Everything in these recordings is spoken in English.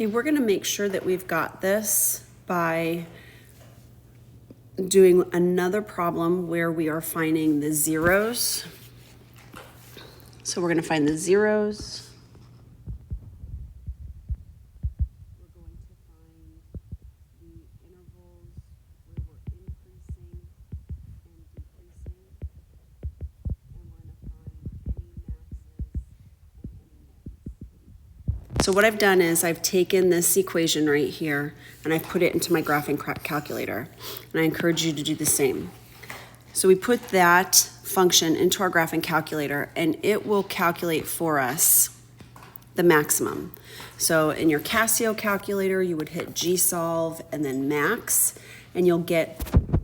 Okay, we're gonna make sure that we've got this by doing another problem where we are finding the zeros. So we're gonna find the zeros. We're going to find the intervals where we're increasing and decreasing. And we're gonna find any maxes and any mins. So what I've done is I've taken this equation right here and I've put it into my graphing calculator. And I encourage you to do the same. So we put that function into our graphing calculator and it will calculate for us the maximum. So in your Casio calculator, you would hit gsolve and then max, and you'll get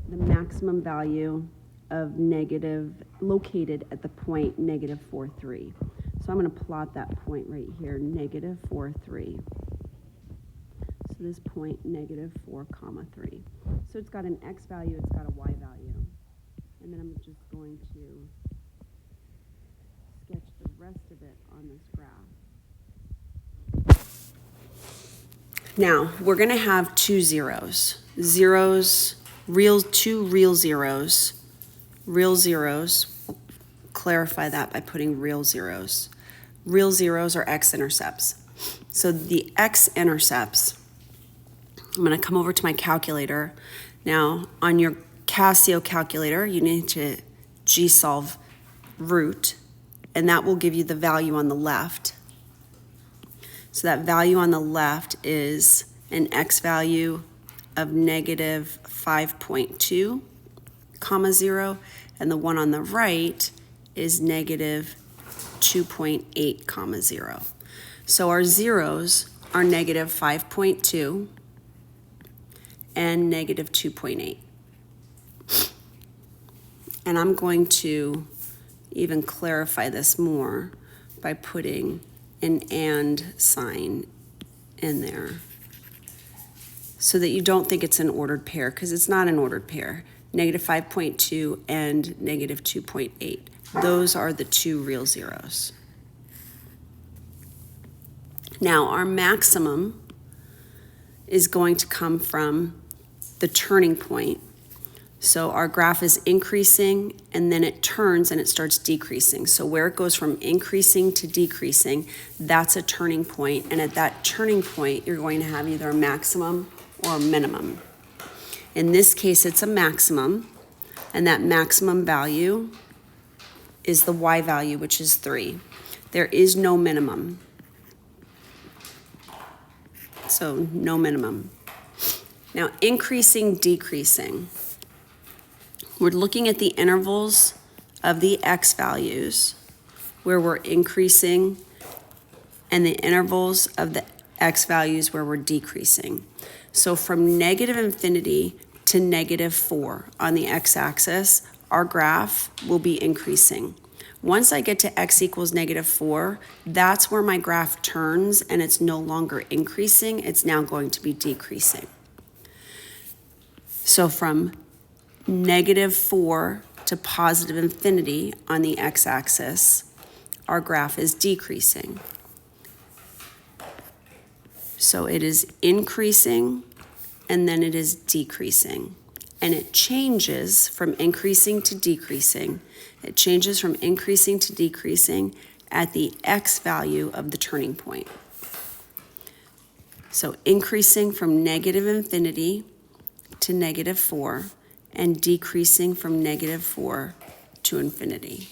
the maximum value of negative, located at the point -4,3. So I'm gonna plot that point right here, -4,3. So this point, -4,3. So it's got an x value, it's got a y value. And then I'm just going to sketch the rest of it on this graph. Now, we're gonna have two zeros. Two real zeros. Real zeros, we'll clarify that by putting real zeros. Real zeros are x-intercepts. So the x-intercepts, I'm gonna come over to my calculator. Now, on your Casio calculator, you need to gsolve root, and that will give you the value on the left. So that value on the left is an x value of -5.2, 0, and the one on the right is -2.8, 0. So our zeros are -5.2 and -2.8. And I'm going to even clarify this more by putting an and sign in there so that you don't think it's an ordered pair, because it's not an ordered pair. -5.2 and -2.8. Those are the two real zeros. Now our maximum is going to come from the turning point. So our graph is increasing and then it turns and it starts decreasing. So where it goes from increasing to decreasing, that's a turning point. And at that turning point, you're going to have either a maximum or a minimum. In this case, it's a maximum, and that maximum value is the y value, which is 3. There is no minimum. So no minimum. Now, increasing, decreasing. We're looking at the intervals of the x values where we're increasing and the intervals of the x values where we're decreasing. So from -infinity to -4 on the x-axis, our graph will be increasing. Once I get to x equals -4, that's where my graph turns and it's no longer increasing, it's now going to be decreasing. So from -4 to +infinity on the x-axis, our graph is decreasing. So it is increasing and then it is decreasing. And it changes from increasing to decreasing. It changes from increasing to decreasing at the x value of the turning point. So increasing from -infinity to -4 and decreasing from -4 to infinity.